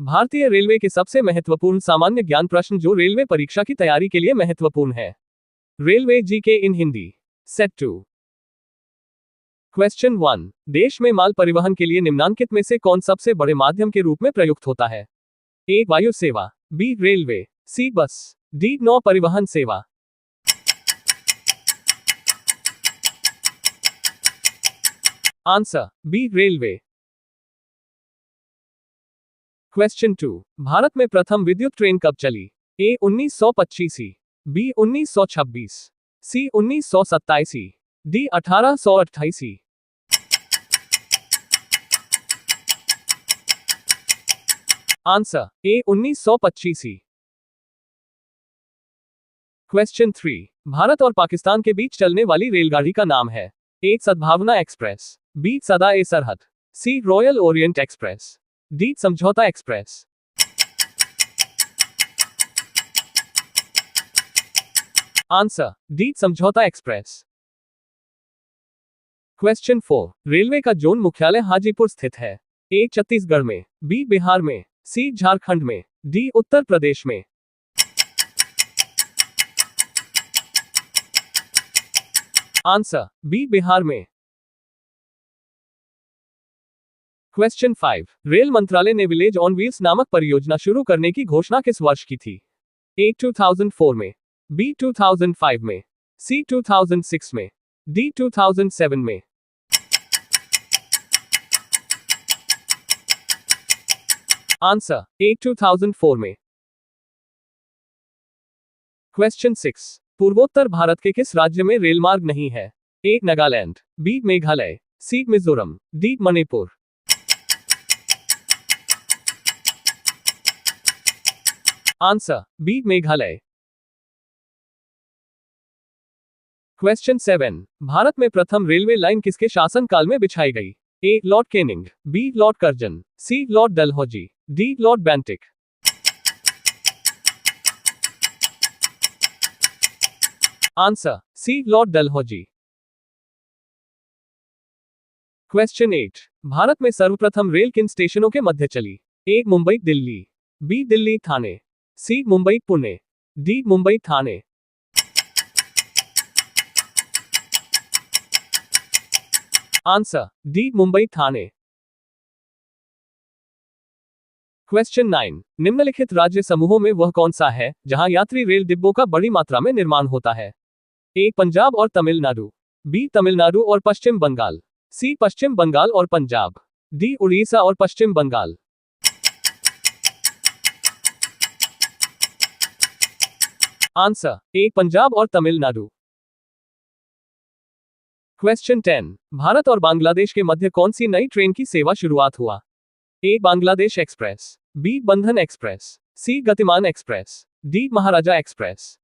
भारतीय रेलवे के सबसे महत्वपूर्ण सामान्य ज्ञान प्रश्न जो रेलवे परीक्षा की तैयारी के लिए महत्वपूर्ण है। रेलवे जीके इन हिंदी। सेट 2। क्वेश्चन 1। देश में माल परिवहन के लिए निम्नांकित में से कौन सबसे बड़े माध्यम के रूप में प्रयुक्त होता है? ए वायु सेवा, बी रेलवे, सी बस, डी नौ परिवहन सेवा। Answer B railway. Question 2। Bharat में प्रथम विद्युत ट्रेन कब चली? A 1925, B 1926, C 1927, D 1828। Answer A 1925। Question 3। Bharat और पाकिस्तान के बीच चलने वाली रेलगाड़ी का नाम है? ए सद्भावना एक्सप्रेस, बी सदा ए सरहद, सी रॉयल ओरिएंट एक्सप्रेस, डी समझौता एक्सप्रेस। आंसर डी समझौता एक्सप्रेस। क्वेश्चन 4। रेलवे का जोन मुख्यालय हाजीपुर स्थित है? ए छत्तीसगढ़ में, बी बिहार में, सी झारखंड में, डी उत्तर प्रदेश में। आंसर बी बिहार में। क्वेश्चन 5। रेल मंत्रालय ने विलेज ऑन व्हील्स नामक परियोजना शुरू करने की घोषणा किस वर्ष की थी? ए 2004 में, बी 2005 में, सी 2006 में, डी 2007 में। आंसर ए 2004 में। क्वेश्चन 6। पूर्वोत्तर भारत के किस राज्य में रेलमार्ग नहीं है? A Nagaland, B Meghalaya, C Mizoram, D Manipur. Answer B Meghalaya. Question 7। Bharat में प्रथम रेलवे लाइन किसके शासनकाल में बिछाई गई? A lord Canning, B lord Curzon, C lord Dalhousie, D lord Bentinck. Answer C lord Dalhousie. Question 8। Bharat में सर्वप्रथम रेल किन स्टेशनों के मध्य चली? A Mumbai Delhi, B Delhi Thane, C Mumbai Pune, D Mumbai Thane. Answer D Mumbai Thane. Question 9। निम्नलिखित राज्य समूहों में वह कौन सा है जहां यात्री रेल डिब्बों का बड़ी मात्रा में निर्माण होता है? ए पंजाब और तमिलनाडु, बी तमिलनाडु और पश्चिम बंगाल, सी पश्चिम बंगाल और पंजाब, डी उड़ीसा और पश्चिम बंगाल। आंसर ए पंजाब और तमिलनाडु। क्वेश्चन 10। भारत और बांग्लादेश के मध्य कौन सी नई ट्रेन की सेवा शुरुआत हुआ? ए बांग्लादेश एक्सप्रेस, बी बंधन एक्सप्रेस, सी गतिमान एक्सप्रेस, डी महाराजा एक्सप्रेस।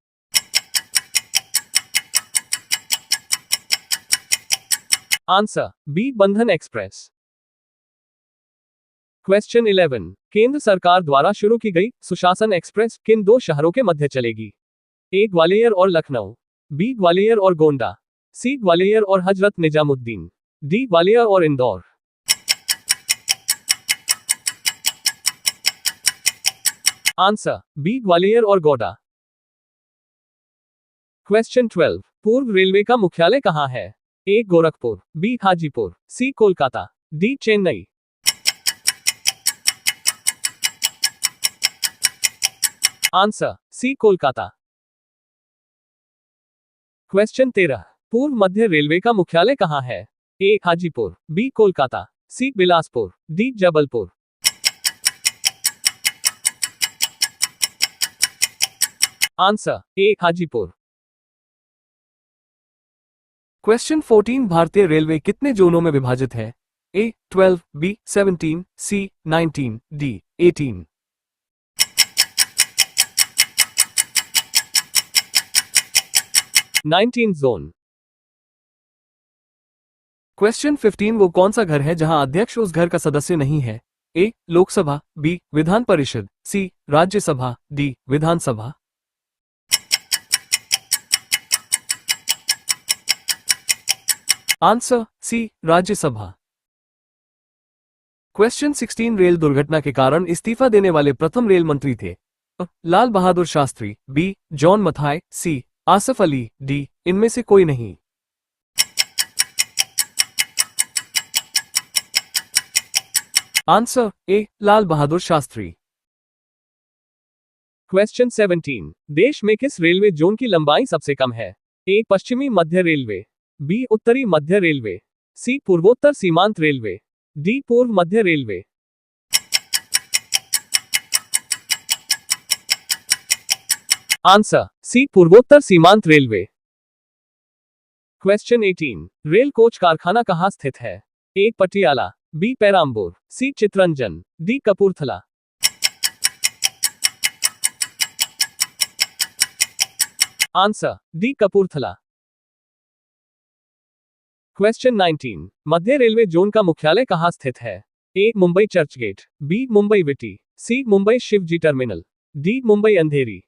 आंसर बी बंधन एक्सप्रेस। क्वेश्चन 11। केंद्र सरकार द्वारा शुरू की गई सुशासन एक्सप्रेस किन दो शहरों के मध्य चलेगी? ए ग्वालियर और लखनऊ, बी ग्वालियर और गोंडा, सी ग्वालियर और हजरत निजामुद्दीन, डी ग्वालियर और इंदौर। आंसर बी ग्वालियर और गोंडा। क्वेश्चन 12। पूर्व रेलवे का मुख्यालय कहां है? A Gorakhpur, B Hajipur, C Kolkata, D Chennai. Answer C Kolkata. Question 13। पूर्व मध्य रेलवे का मुख्यालय कहां है? A Hajipur, B Kolkata, C Bilaspur, D Jabalpur. Answer A Hajipur. Question 14। भारतीय रेलवे कितने जोनों में विभाजित है? A 12, B 17, C 19, D 18। Zone. Question 15। वो कौन सा घर है जहां अध्यक्ष उस घर का सदस्य नहीं है? ए Lok Sabha, B Vidhan Parishad, C Rajya Sabha, D Vidhan Sabha. Answer C Rajya Sabha. Question 16 rail दुर्घटना के कारण इस्तीफा देने वाले प्रथम रेल मंत्री थे। लाल बहादुर शास्त्री, बी जॉन मथाई, सी आसफ अली, डी इनमें से कोई नहीं। Answer A Lal Bahadur Shastri. Question 17 देश में किस रेलवे जोन की लंबाई सबसे कम है? ए पश्चिमी मध्य रेलवे, बी उत्तरी मध्य रेलवे, सी पूर्वोत्तर सीमांत रेलवे, डी पूर्व मध्य रेलवे। आंसर सी पूर्वोत्तर सीमांत रेलवे। क्वेश्चन 18 रेल कोच कारखाना कहाँ स्थित है? A Patiala, B Perambur, C Chittaranjan, D Kapurthala. Answer D Kapurthala. Question 19 मध्य रेलवे जोन का मुख्यालय कहाँ स्थित है? A Mumbai Churchgate, B Mumbai VT, C Mumbai Shivaji terminal, D Mumbai Andheri.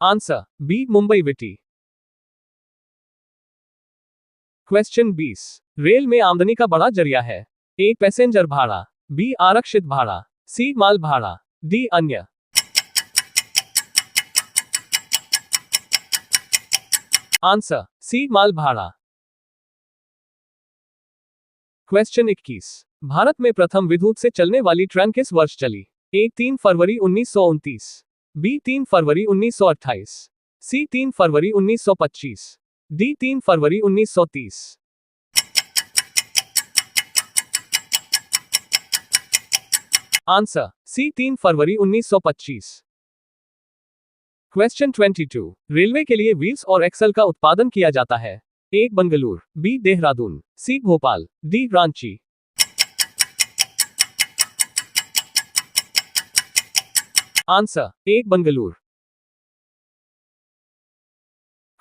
Answer B Mumbai VT. Question 20 rail में आमदनी का बड़ा जरिया है? ए पैसेंजर भाड़ा, बी आरक्षित भाड़ा, सी माल भाड़ा, डी अन्य। आंसर सी माल भाड़ा। क्वेश्चन 21 भारत में प्रथम विद्युत से चलने वाली ट्रेन किस वर्ष चली? ए 3 फरवरी 1929, बी 3 फरवरी 1928, सी 3 फरवरी 1925, डी 3 फरवरी 1930। आंसर सी 3 फरवरी 1925। क्वेश्चन 22 रेलवे के लिए व्हील्स और एक्सल का उत्पादन किया जाता है? A Bengaluru, B Dehradun, C Bhopal, D Ranchi. Answer A Bengaluru.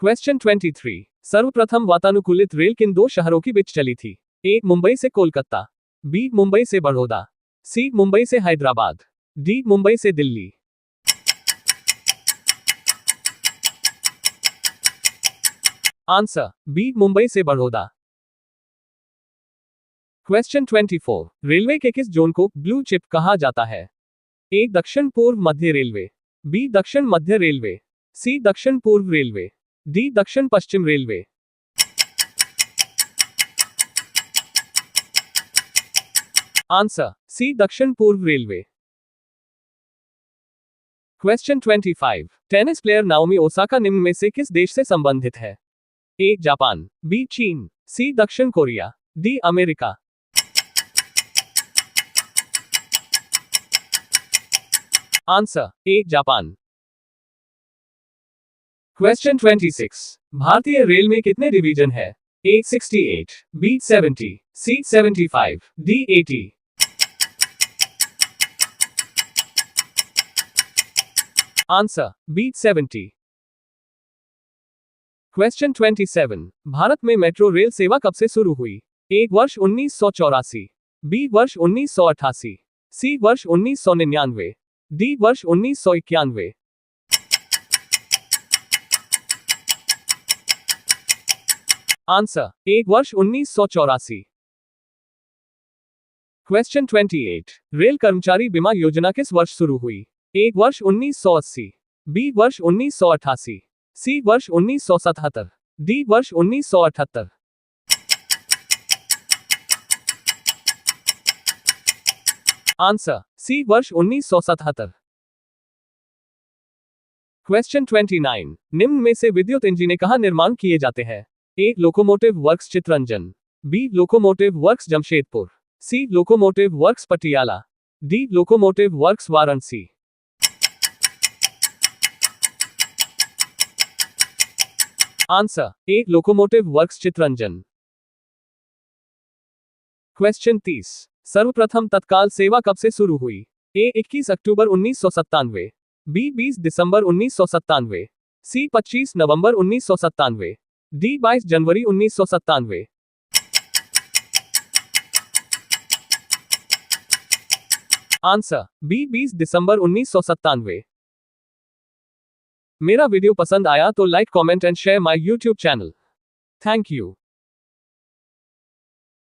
Question 23 सर्वप्रथम वातानुकूलित रेल किन दो शहरों के बीच चली थी? ए मुंबई से कोलकाता, बी मुंबई से बड़ौदा, सी मुंबई से हैदराबाद, डी मुंबई से दिल्ली। आंसर बी मुंबई से बड़ौदा। क्वेश्चन 24 रेलवे के किस जोन को ब्लू चिप कहा जाता है? ए दक्षिण पूर्व मध्य रेलवे, बी दक्षिण मध्य रेलवे, सी दक्षिण पूर्व रेलवे, डी दक्षिण पश्चिम रेलवे। आंसर सी दक्षिण पूर्व railway. Question 25 tennis player Naomi Osaka निम्न में से किस देश से संबंधित है? ए जापान, बी चीन, सी दक्षिण कोरिया, D America. Answer A Japan. Question 26 भारतीय रेल में कितने डिवीजन है? A 68, B 70, C 75, D 80। Answer B 70। Question 27 Bharat में मेट्रो रेल सेवा कब से शुरू हुई? ए वर्ष 1984, बी वर्ष 1988, सी वर्ष 1999, डी वर्ष 1991। आंसर ए वर्ष 1984। क्वेश्चन 28 रेल कर्मचारी बीमा योजना किस वर्ष शुरू हुई? ए वर्ष 1980, बी वर्ष 1988, सी वर्ष 1977, डी वर्ष 1978। आंसर सी वर्ष 1977। क्वेश्चन 29 निम्न में से विद्युत इंजनें कहाँ निर्माण किए जाते हैं? A locomotive works Chittaranjan, B locomotive works Jamshedpur, C locomotive works Patiala, D locomotive works Varanasi. Answer A locomotive works Chittaranjan. Question 30 सर्वप्रथम तत्काल सेवा कब से शुरू हुई? ए 21 अक्टूबर 1997, बी 20 दिसंबर 1997, सी 25 नवंबर 1997, डी 22 जनवरी 1997। आंसर बी 20 दिसंबर 1997। मेरा वीडियो पसंद आया तो like comment and share my YouTube channel. Thank you.